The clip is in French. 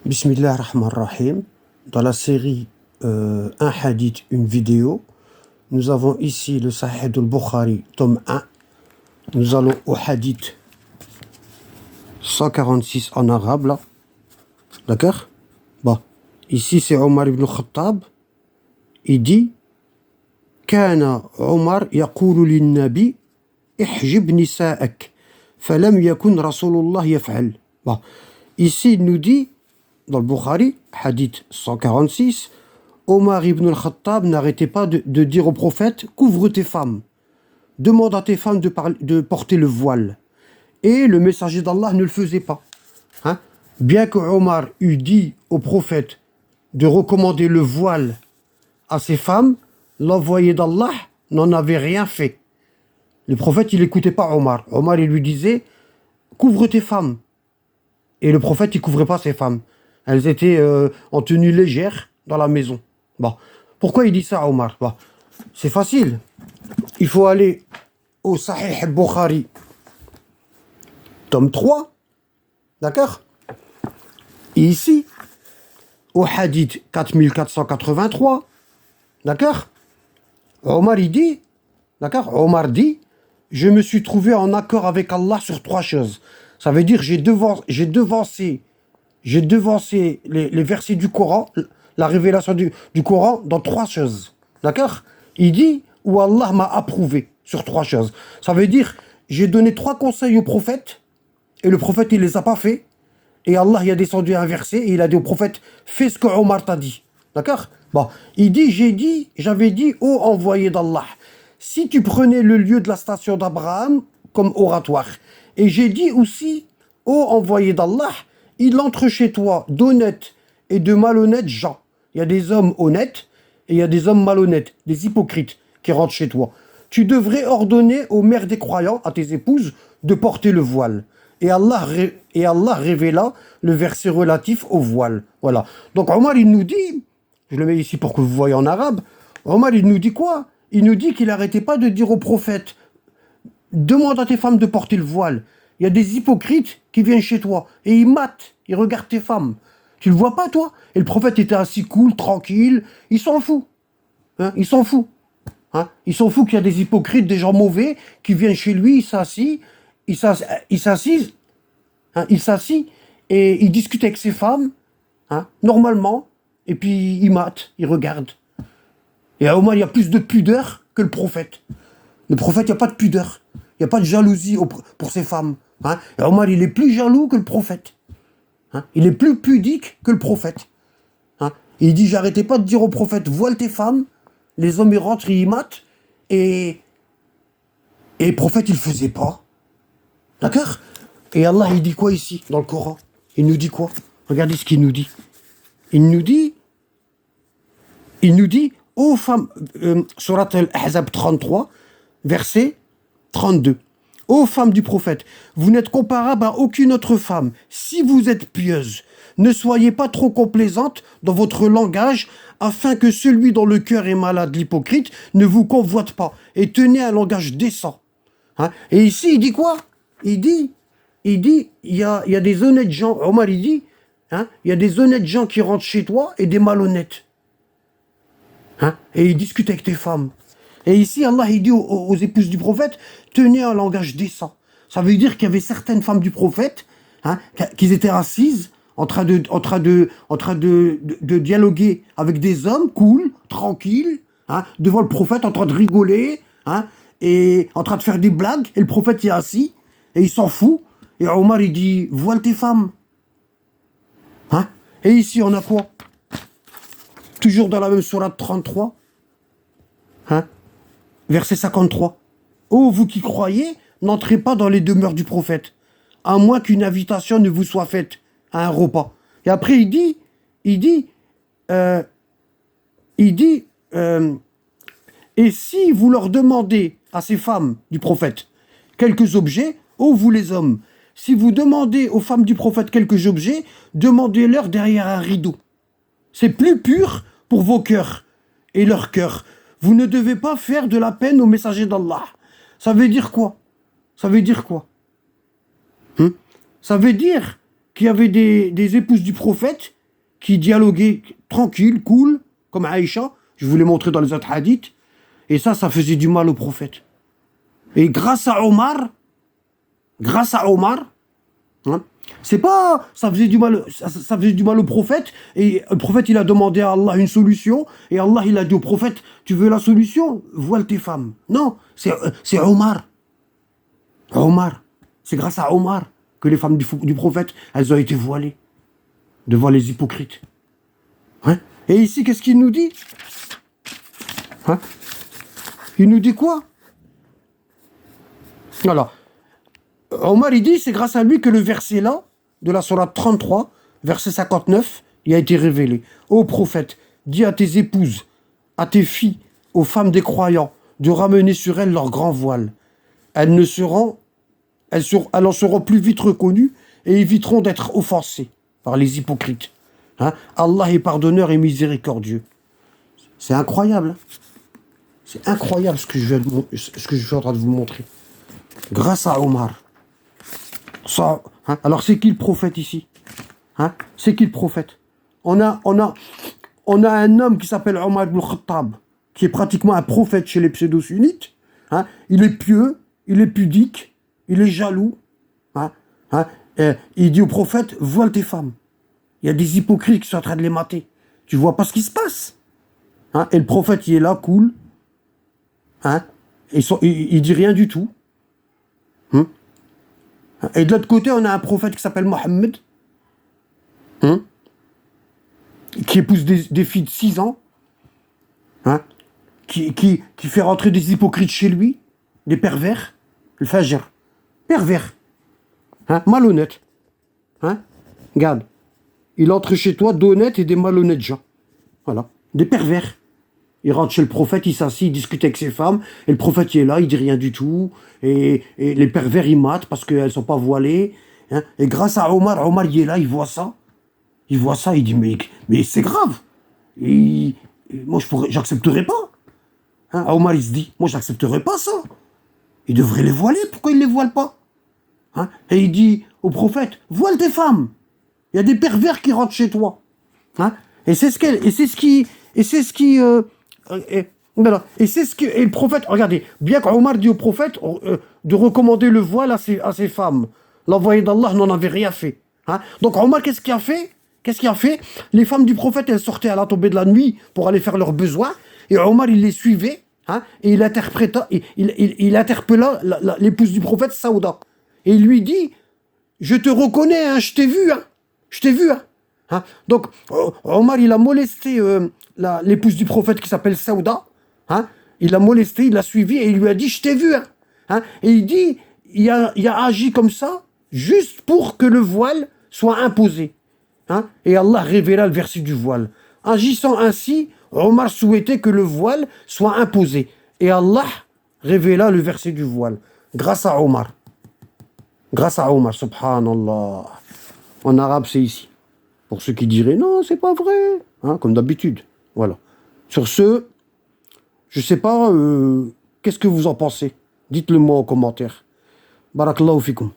Bismillah ar-Rahman ar-Rahim. Dans la série Un hadith, une vidéo, nous avons ici le Sahih al-Bukhari, tome 1. Nous allons au hadith 146 en arabe, là. D'accord? Bon. Ici, c'est Omar ibn Khattab. Il dit كان عمر يقول للنبي احجب نساءك فلم يكن رسول الله يفعل. Bon. Ici, il nous dit dans le Bukhari, hadith 146, Omar ibn al-Khattab n'arrêtait pas de dire au prophète « Couvre tes femmes, demande à tes femmes de porter le voile. » Et le messager d'Allah ne le faisait pas. Hein? Bien que Omar eût dit au prophète de recommander le voile à ses femmes, l'envoyé d'Allah n'en avait rien fait. Le prophète, il n'écoutait pas Omar. Omar, il lui disait « Couvre tes femmes. » Et le prophète, il ne couvrait pas ses femmes. Elles étaient en tenue légère dans la maison. Bon. Pourquoi il dit ça, Omar? Bon. C'est facile. Il faut aller au Sahih al-Bukhari, tome 3. D'accord? Et ici, au hadith 4483. D'accord? Omar, il dit, d'accord? Omar dit, je me suis trouvé en accord avec Allah sur 3 choses. Ça veut dire, j'ai devancé les versets du Coran, la révélation du Coran dans 3 choses. D'accord? Il dit, où Allah m'a approuvé sur 3 choses. Ça veut dire, j'ai donné 3 conseils au prophète, et le prophète, il les a pas fait. Et Allah, il a descendu un verset, et il a dit au prophète, fais ce que Omar t'a dit. D'accord? Bon, il dit, j'avais dit, ô envoyé d'Allah, si tu prenais le lieu de la station d'Abraham comme oratoire, et j'ai dit aussi, ô envoyé d'Allah, il entre chez toi d'honnêtes et de malhonnêtes gens. Il y a des hommes honnêtes et il y a des hommes malhonnêtes, des hypocrites qui rentrent chez toi. Tu devrais ordonner aux mères des croyants, à tes épouses, de porter le voile. Et Allah révéla le verset relatif au voile. Voilà. Donc Omar, il nous dit, je le mets ici pour que vous voyez en arabe, Omar, il nous dit quoi? Il nous dit qu'il n'arrêtait pas de dire au prophète, demande à tes femmes de porter le voile. Il y a des hypocrites qui viennent chez toi et ils matent, ils regardent tes femmes. Tu le vois pas, toi? Et le prophète était assis cool, tranquille, il s'en fout. Hein? Il s'en fout. Hein? Il s'en fout qu'il y a des hypocrites, des gens mauvais qui viennent chez lui, il s'assit et il discute avec ses femmes, hein, normalement, et puis il mate, il regarde. Et à Omar, il y a plus de pudeur que le prophète. Le prophète, il n'y a pas de pudeur. Il n'y a pas de jalousie pour ses femmes. Hein? Et Omar, il est plus jaloux que le prophète. Hein? Il est plus pudique que le prophète. Hein? Et il dit, j'arrêtais pas de dire au prophète, voile tes femmes. Les hommes, ils rentrent, ils matent. Et le prophète, il le faisait pas. D'accord? Et Allah, il dit quoi ici, dans le Coran? Il nous dit quoi? Regardez ce qu'il nous dit. Il nous dit, ô femmes, Surat al-Ahzab 33, verset 32. Ô femmes du prophète, vous n'êtes comparables à aucune autre femme. Si vous êtes pieuses, ne soyez pas trop complaisantes dans votre langage, afin que celui dont le cœur est malade, l'hypocrite, ne vous convoite pas. Et tenez un langage décent. Hein? Et ici, il dit quoi? Il dit, il y a des honnêtes gens. Omar, il dit, hein, il y a des honnêtes gens qui rentrent chez toi et des malhonnêtes. Hein? Et ils discutent avec tes femmes. Et ici, Allah, il dit aux épouses du prophète, tenez un langage décent. Ça veut dire qu'il y avait certaines femmes du prophète, hein, qui étaient assises, en train de dialoguer avec des hommes, cool, tranquilles, hein, devant le prophète, en train de rigoler, hein, et en train de faire des blagues, et le prophète est assis, et il s'en fout. Et Omar, il dit, voile tes femmes. Hein? Et ici, on a quoi? Toujours dans la même sourate 33, hein? Verset 53. Ô vous qui croyez, n'entrez pas dans les demeures du prophète, à moins qu'une invitation ne vous soit faite à un repas. Et après, il dit, et si vous leur demandez à ces femmes du prophète quelques objets, ô vous les hommes, si vous demandez aux femmes du prophète quelques objets, demandez-leur derrière un rideau. C'est plus pur pour vos cœurs et leurs cœurs. Vous ne devez pas faire de la peine au messager d'Allah. Ça veut dire quoi? Ça veut dire quoi? Ça veut dire qu'il y avait des épouses du prophète qui dialoguaient tranquille, cool, comme Aïcha, je vous l'ai montré dans les autres hadiths, et ça faisait du mal au prophète. Et grâce à Omar, hein, c'est pas, ça faisait du mal au prophète, et le prophète il a demandé à Allah une solution, et Allah il a dit au prophète, tu veux la solution, voile tes femmes. Non, c'est Omar. C'est grâce à Omar que les femmes du prophète, elles ont été voilées devant les hypocrites. Hein? Et ici, qu'est-ce qu'il nous dit? Hein? Il nous dit quoi? Alors, Omar, il dit, c'est grâce à lui que le verset là, de la sourate 33, verset 59, il a été révélé. Ô prophète, dis à tes épouses, à tes filles, aux femmes des croyants, de ramener sur elles leur grand voile. Elles en seront plus vite reconnues et éviteront d'être offensées par les hypocrites. Hein? Allah est pardonneur et miséricordieux. C'est incroyable. Hein? C'est incroyable ce que je suis en train de vous montrer. Grâce à Omar. Ça, hein? Alors c'est qui le prophète ici? Hein? C'est qui le prophète? On a un homme qui s'appelle Omar ibn Khattab, qui est pratiquement un prophète chez les pseudo-sunnites. Hein? Il est pieux, il est pudique, il est jaloux. Hein? Hein? Il dit au prophète, voile tes femmes. Il y a des hypocrites qui sont en train de les mater. Tu vois pas ce qui se passe. Hein? Et le prophète, il est là, cool. Hein? Il dit rien du tout. Hein? Et de l'autre côté, on a un prophète qui s'appelle Mohammed. Hein? Qui épouse des filles de 6 ans. Hein? Qui fait rentrer des hypocrites chez lui. Des pervers. Le fajr. Pervers. Hein? Malhonnête. Hein? Regarde. Il entre chez toi d'honnêtes et des malhonnêtes gens. Voilà. Des pervers. Il rentre chez le prophète, il s'assit, il discute avec ses femmes, et le prophète il est là, il dit rien du tout, et les pervers ils matent parce qu'elles sont pas voilées. Hein. Et grâce à Omar il est là, il voit ça, il dit mais c'est grave. Moi j'accepterais pas. Hein. Omar il se dit, moi j'accepterais pas ça. Il devrait les voiler, pourquoi il les voile pas? Hein. Et il dit au prophète, voile tes femmes. Il y a des pervers qui rentrent chez toi. Hein. Et c'est ce qui et le prophète, regardez, bien qu'Omar dit au prophète de recommander le voile à ses femmes. L'envoyé d'Allah n'en avait rien fait. Hein. Donc Omar, qu'est-ce qu'il a fait? Les femmes du prophète, elles sortaient à la tombée de la nuit pour aller faire leurs besoins. Et Omar, il les suivait. Hein, et il interpella l'épouse du prophète, Saouda. Et il lui dit, je te reconnais, hein, je t'ai vu. Hein, je t'ai vu. Hein. Hein? Donc, Omar, il a molesté l'épouse du prophète qui s'appelle Saouda. Hein? Il l'a molesté, il l'a suivi et il lui a dit, je t'ai vu. Hein? Hein? Et il dit, il a agi comme ça juste pour que le voile soit imposé. Hein? Et Allah révéla le verset du voile. Agissant ainsi, Omar souhaitait que le voile soit imposé. Et Allah révéla le verset du voile. Grâce à Omar. Subhanallah. En arabe, c'est ici. Pour ceux qui diraient, non, c'est pas vrai. Hein, comme d'habitude. Voilà. Sur ce, je sais pas, qu'est-ce que vous en pensez? Dites-le moi en commentaire. Barakallahu fikum.